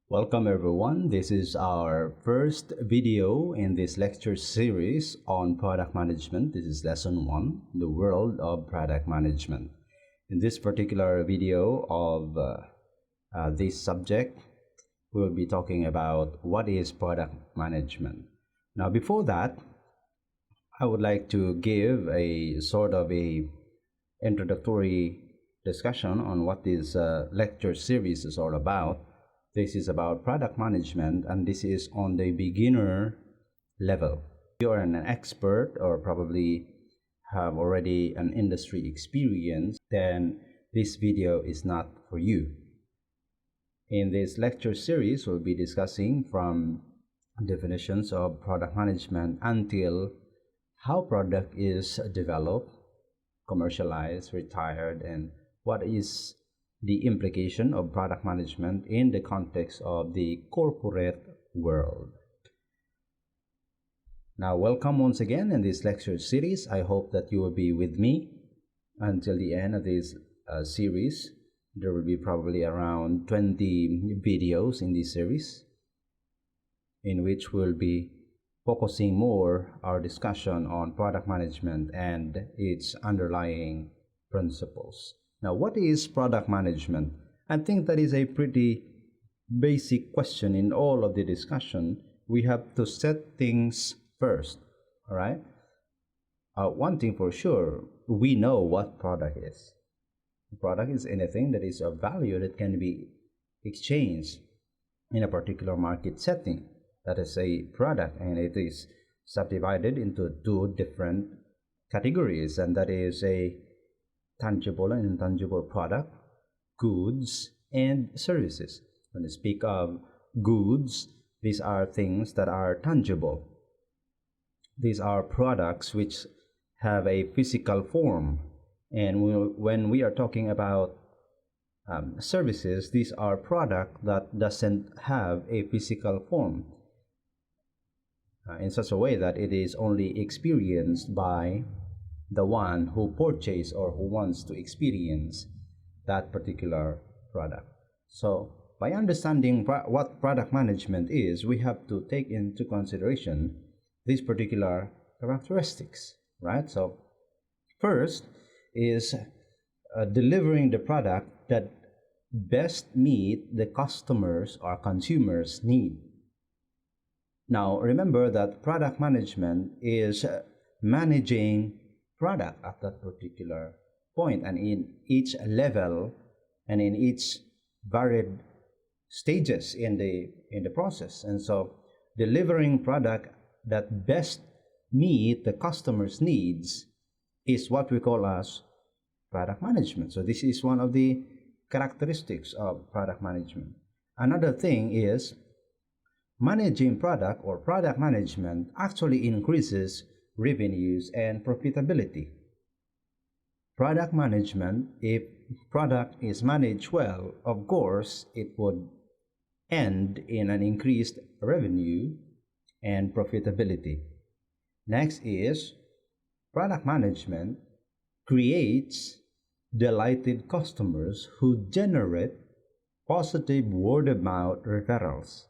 Welcome everyone. This is our first video in this lecture series on product management. This is lesson 1, the world of product management. In this particular video of this subject, we will be talking about what is product management. Now before that, I would like to give a sort of a introductory discussion on what this lecture series is all about. This is about product management, and this is on the beginner level. If you are an expert or probably have already an industry experience, then this video is not for you. In this lecture series, we'll be discussing from definitions of product management until how product is developed, commercialized, retired, and what is the implication of product management in the context of the corporate world. Now, welcome once again in this lecture series. I hope that you will be with me until the end of this series. There will be probably around 20 videos in this series, in which we'll be focusing more our discussion on product management and its underlying principles. Now, what is product management? I think that is a pretty basic question in all of the discussion. We have to set things first, all right? One thing for sure, we know what product is. Product is anything that is of value that can be exchanged in a particular market setting. That is a product, and it is subdivided into two different categories, and that is a tangible and intangible product, goods, and services. When we speak of goods, these are things that are tangible. These are products which have a physical form. And when we are talking about services, these are products that doesn't have a physical form in such a way that it is only experienced by the one who purchased or who wants to experience that particular product. So by understanding what product management is, we have to take into consideration these particular characteristics, right? So first is delivering the product that best meet the customers or consumers' need. Now remember that product management is managing product at that particular point, and in each level and in each varied stages in the process. And so delivering product that best meet the customer's needs is what we call as product management. So this is one of the characteristics of product management. Another thing is managing product or product management actually increases revenues and profitability. Product management, if product is managed well, of course, it would end in an increased revenue and profitability. Next is product management creates delighted customers who generate positive word-of-mouth referrals.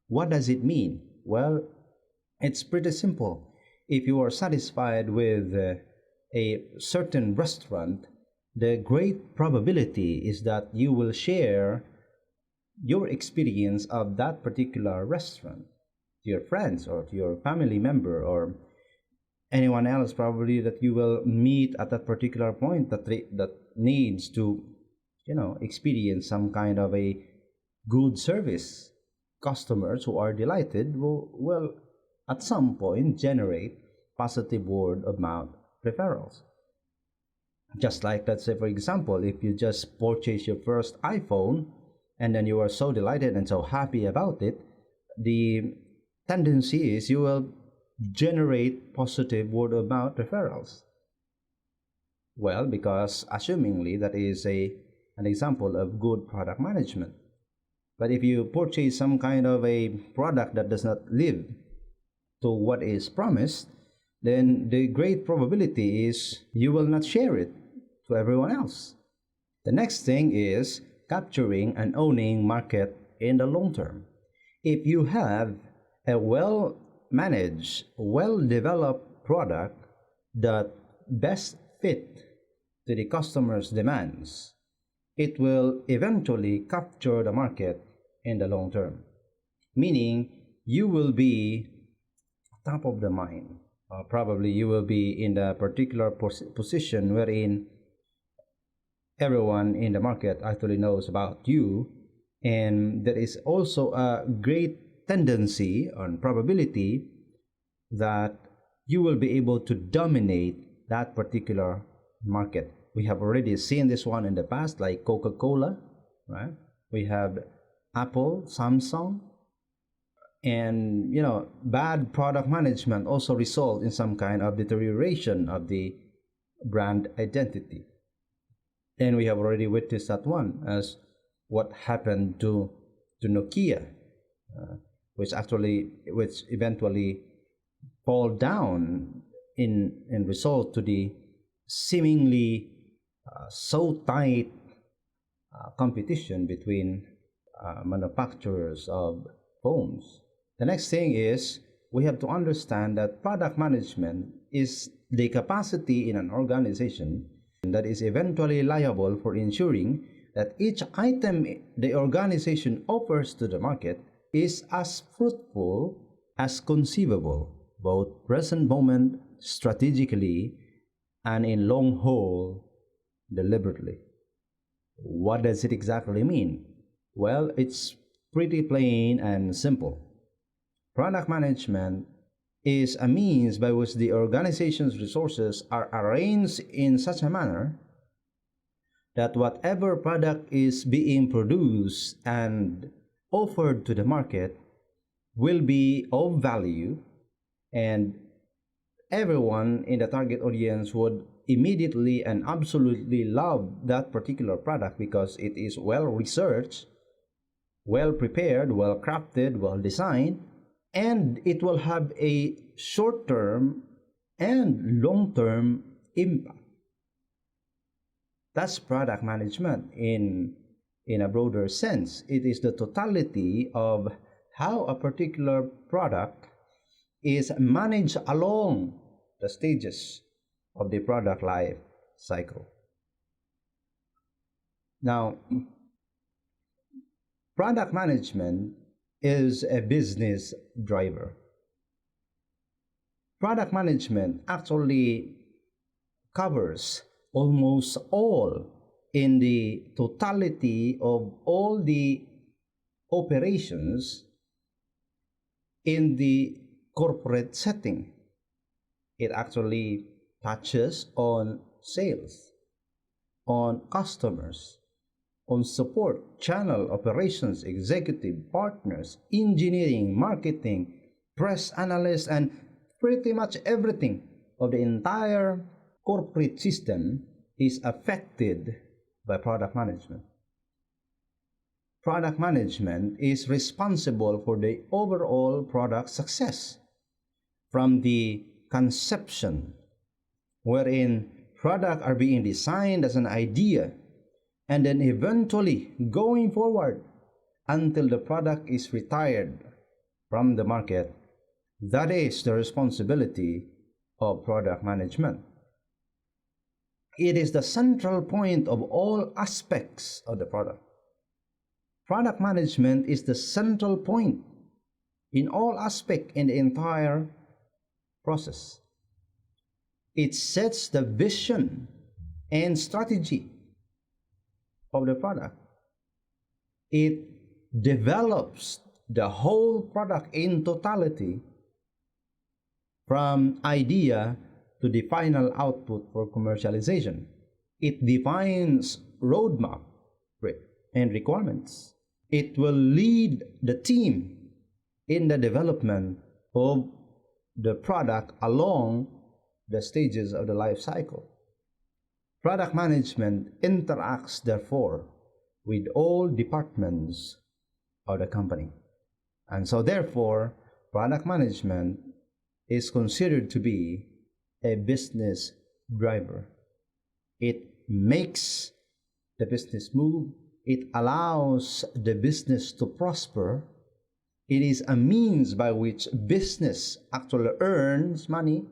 What does it mean? Well, it's pretty simple. If you are satisfied with a certain restaurant, the great probability is that you will share your experience of that particular restaurant to your friends or to your family member or anyone else probably that you will meet at that particular point that needs to, experience some kind of a good service. Customers who are delighted will at some point generate positive word-of-mouth referrals. Just like, let's say, for example, if you just purchase your first iPhone and then you are so delighted and so happy about it, the tendency is you will generate positive word-of-mouth referrals. Well, because assumingly that is an example of good product management. But if you purchase some kind of a product that does not live to what is promised, then the great probability is you will not share it to everyone else. The next thing is capturing and owning market in the long term. If you have a well managed, well developed product that best fit to the customer's demands, it will eventually capture the market in the long term. Meaning, you will be top of the mind. Probably you will be in the particular position wherein everyone in the market actually knows about you, and there is also a great tendency and probability that you will be able to dominate that particular market. We have already seen this one in the past, like Coca-Cola, right? We have Apple, Samsung, and bad product management also result in some kind of deterioration of the brand identity. And we have already witnessed that one as what happened to Nokia, which eventually fall down in result to the seemingly so tight competition between manufacturers of phones. The next thing is we have to understand that product management is the capacity in an organization that is eventually liable for ensuring that each item the organization offers to the market is as fruitful as conceivable, both present moment, strategically, and in long haul, deliberately. What does it exactly mean? Well, it's pretty plain and simple. Product management is a means by which the organization's resources are arranged in such a manner that whatever product is being produced and offered to the market will be of value, and everyone in the target audience would immediately and absolutely love that particular product because it is well researched, well prepared, well crafted, well designed, and it will have a short-term and long-term impact. That's product management in a broader sense. It is the totality of how a particular product is managed along the stages of the product life cycle. Now, product management is a business driver. Product management actually covers almost all in the totality of all the operations in the corporate setting. It actually touches on sales, on customers, on support, channel operations, executive partners, engineering, marketing, press analysts, and pretty much everything of the entire corporate system is affected by product management. Product management is responsible for the overall product success, from the conception, wherein products are being designed as an idea, and then eventually going forward until the product is retired from the market. That is the responsibility of product management. It is the central point of all aspects of the product. Product management is the central point in all aspects in the entire process. It sets the vision and strategy of the product. It develops the whole product in totality from idea to the final output for commercialization. It defines roadmap and requirements. It will lead the team in the development of the product along the stages of the life cycle. Product management interacts, therefore, with all departments of the company. And so, therefore, product management is considered to be a business driver. It makes the business move. It allows the business to prosper. It is a means by which business actually earns money,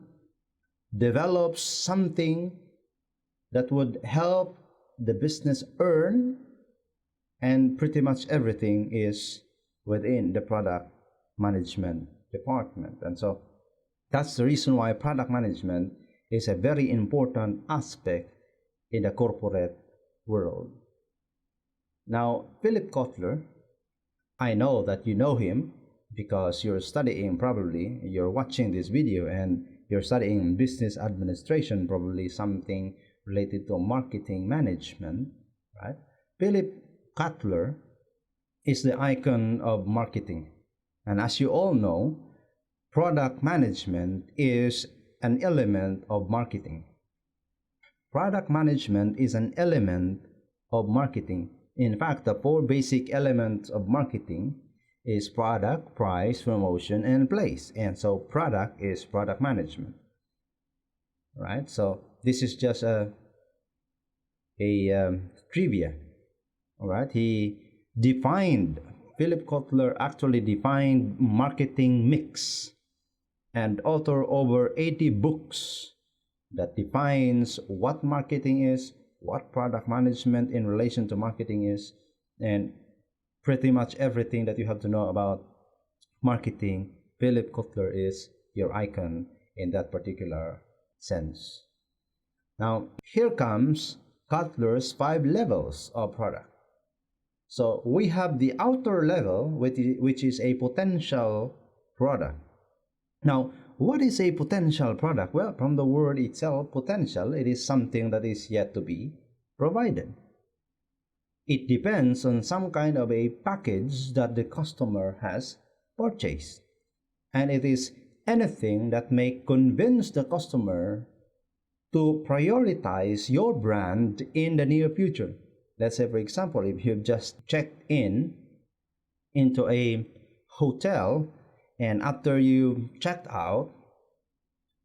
develops something that would help the business earn, and pretty much everything is within the product management department. And so that's the reason why product management is a very important aspect in the corporate world. Now, Philip Kotler, I know that you know him because you're studying, probably you're watching this video and you're studying business administration, probably something related to marketing management, right? Philip Kotler is the icon of marketing. And as you all know, product management is an element of marketing. Product management is an element of marketing. In fact, the four basic elements of marketing is product, price, promotion, and place. And so product is product management, right? So this is just a trivia, all right? Philip Kotler actually defined marketing mix and author over 80 books that defines what marketing is, what product management in relation to marketing is, and pretty much everything that you have to know about marketing. Philip Kotler is your icon in that particular sense. Now, here comes Kotler's 5 levels of product. So we have the outer level, which is a potential product. Now, what is a potential product? Well, from the word itself, potential, it is something that is yet to be provided. It depends on some kind of a package that the customer has purchased. And it is anything that may convince the customer to prioritize your brand in the near future. Let's say, for example, if you've just checked into a hotel, and after you checked out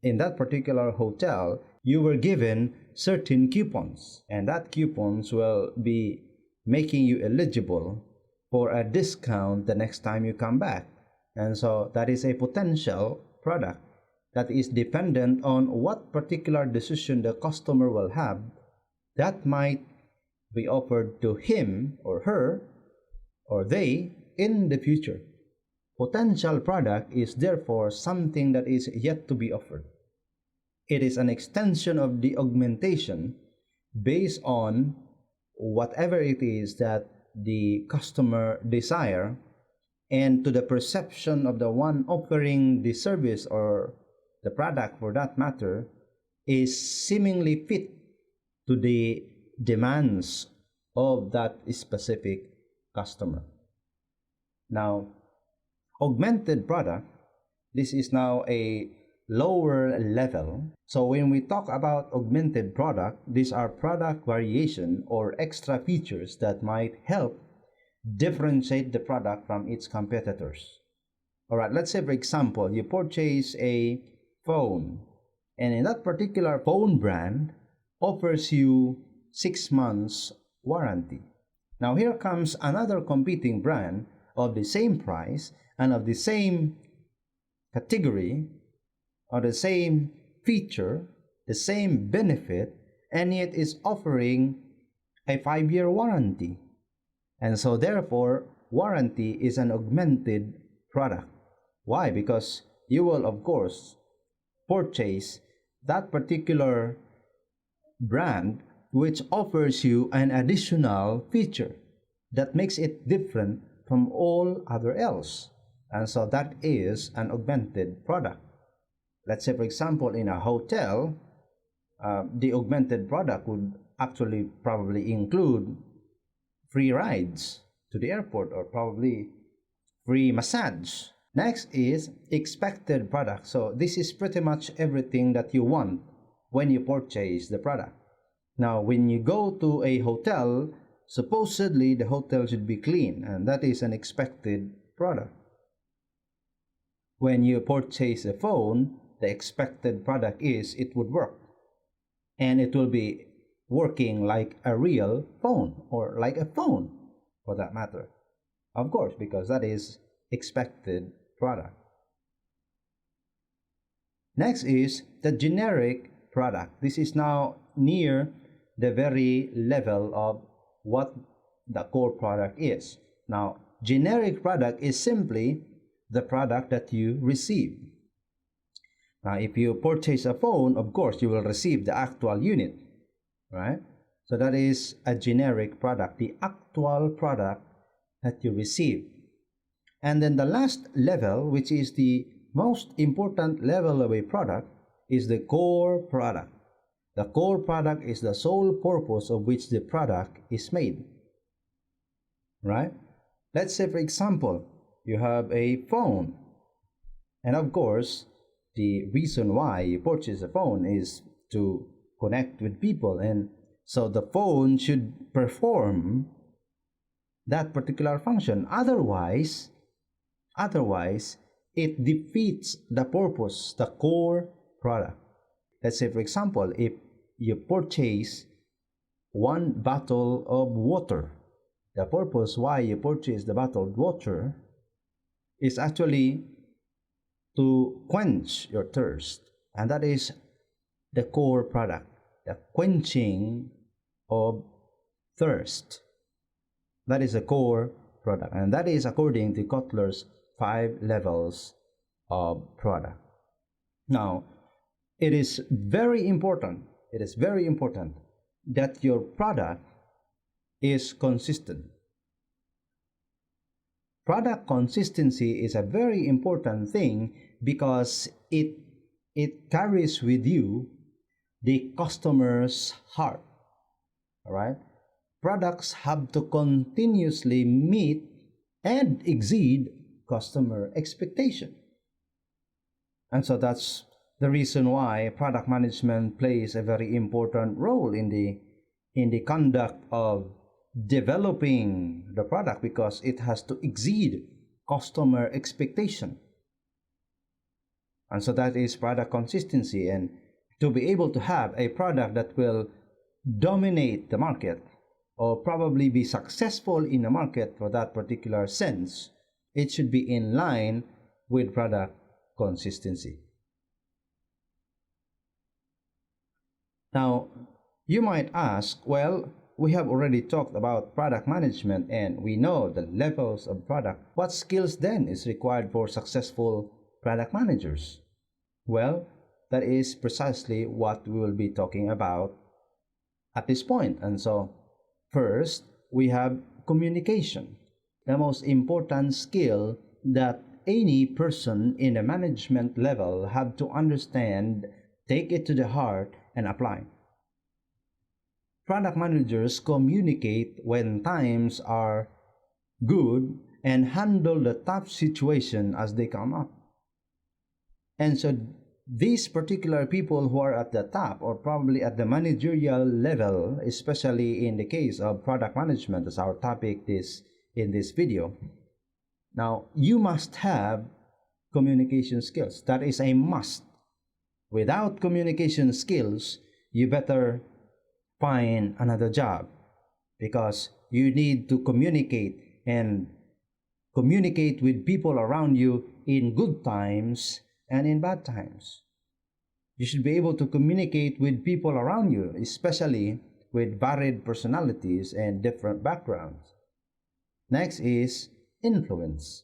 in that particular hotel, you were given certain coupons, and that coupons will be making you eligible for a discount the next time you come back. And so that is a potential product that is dependent on what particular decision the customer will have that might be offered to him or her or they in the future. Potential product is therefore something that is yet to be offered. It is an extension of the augmentation based on whatever it is that the customer desire, and to the perception of the one offering the service or the product for that matter is seemingly fit to the demands of that specific customer. Now, augmented product, this is now a lower level. So when we talk about augmented product, these are product variation or extra features that might help differentiate the product from its competitors. All right, let's say, for example, you purchase a phone, and in that particular phone brand offers you 6 months warranty. Now here comes another competing brand of the same price and of the same category or the same feature, the same benefit, and yet is offering a 5-year warranty. And so therefore, warranty is an augmented product. Why? Because you will, of course, purchase that particular brand which offers you an additional feature that makes it different from all other else. And so that is an augmented product. Let's say, for example, in a hotel, the augmented product would actually probably include free rides to the airport or probably free massage. Next is expected product. So this is pretty much everything that you want when you purchase the product. Now, when you go to a hotel, supposedly the hotel should be clean, and that is an expected product. When you purchase a phone, the expected product is it would work, and it will be working like a real phone or like a phone. for that matter. Of course, because that is expected product. Next is the generic product. This is now near the very level of what the core product is. Now, generic product is simply the product that you receive. Now, if you purchase a phone, of course, you will receive the actual unit, right? So that is a generic product, the actual product that you receive. And then the last level, which is the most important level of a product, is the core product. The core product is the sole purpose of which the product is made, right? Let's say, for example, you have a phone, and of course, the reason why you purchase a phone is to connect with people, and so the phone should perform that particular function. Otherwise, it defeats the purpose, the core product. Let's say, for example, if you purchase one bottle of water, the purpose why you purchase the bottled water is actually to quench your thirst, and that is the core product, the quenching of thirst. That is a core product, and that is according to Kotler's 5 levels of product. Now, it is very important that your product is consistent. Product consistency is a very important thing because it carries with you the customer's heart. All right? Products have to continuously meet and exceed customer expectation. And so that's the reason why product management plays a very important role in the conduct of developing the product, because it has to exceed customer expectation. And so that is product consistency. And to be able to have a product that will dominate the market or probably be successful in the market for that particular sense, it should be in line with product consistency. Now, you might ask, well, we have already talked about product management and we know the levels of product. What skills then is required for successful product managers? Well, that is precisely what we will be talking about at this point. And so, first, we have communication, the most important skill that any person in the management level have to understand, take it to the heart, and apply. Product managers communicate when times are good and handle the tough situation as they come up. And so these particular people who are at the top or probably at the managerial level, especially in the case of product management as our topic in this video. Now, you must have communication skills. That is a must. Without communication skills, you better find another job, because you need to communicate and communicate with people around you in good times and in bad times. You should be able to communicate with people around you, especially with varied personalities and different backgrounds. Next is influence.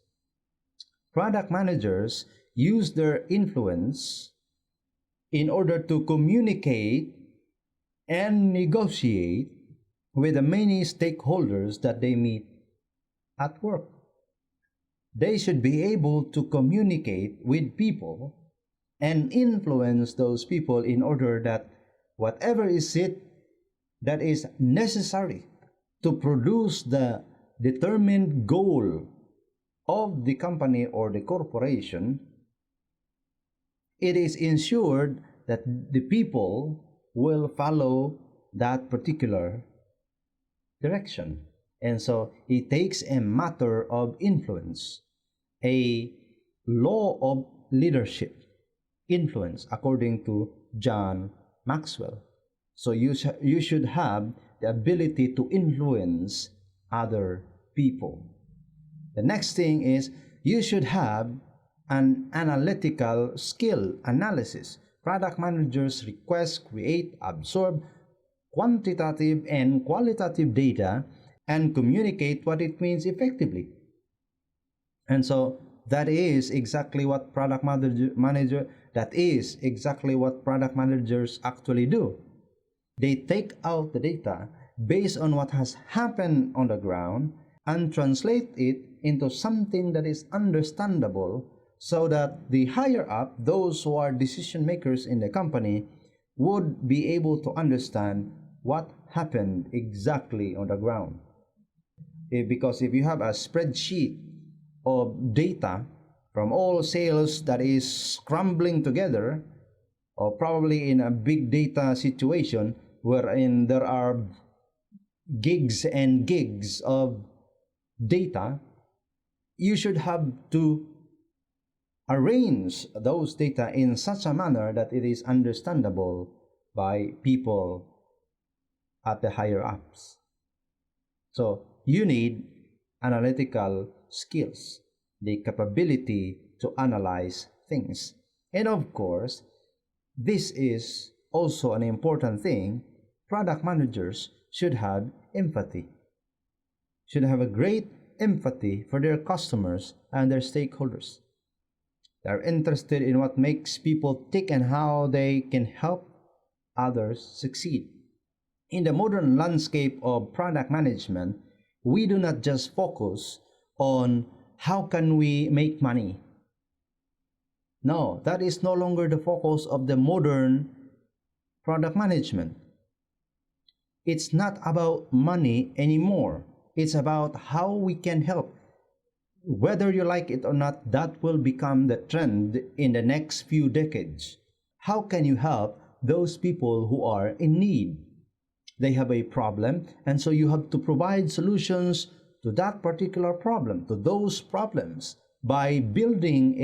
Product managers use their influence in order to communicate and negotiate with the many stakeholders that they meet at work. They should be able to communicate with people and influence those people in order that whatever is it that is necessary to produce the determined goal of the company or the corporation, it is ensured that the people will follow that particular direction. And so it takes a matter of influence, a law of leadership influence, according to John Maxwell. So you should have the ability to influence other people. The next thing is you should have an analytical skill analysis. Product managers request, create, absorb quantitative and qualitative data and communicate what it means effectively. And so that is exactly what product managers actually do. They take out the data based on what has happened on the ground and translate it into something that is understandable so that the higher up, those who are decision makers in the company, would be able to understand what happened exactly on the ground. Because if you have a spreadsheet of data from all sales that is scrambling together, or probably in a big data situation wherein there are gigs and gigs of data, you should have to arrange those data in such a manner that it is understandable by people at the higher ups. So you need analytical skills, the capability to analyze things. And of course, this is also an important thing. Product managers should have empathy, should have a great empathy for their customers and their stakeholders. They're interested in what makes people tick and how they can help others succeed. In the modern landscape of product management, we do not just focus on how can we make money. No, that is no longer the focus of the modern product management. It's not about money anymore. It's about how we can help. Whether you like it or not, that will become the trend in the next few decades. How can you help those people who are in need? They have a problem, and so you have to provide solutions to that particular problem, to those problems, by building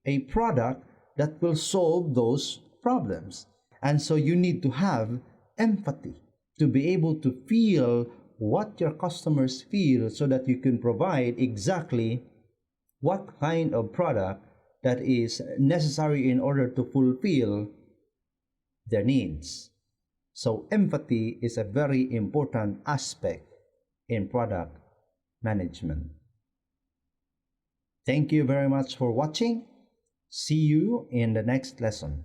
a product that will solve those problems. And so you need to have empathy to be able to feel what your customers feel so that you can provide exactly what kind of product that is necessary in order to fulfill their needs. So empathy is a very important aspect in product management. Thank you very much for watching. See you in the next lesson.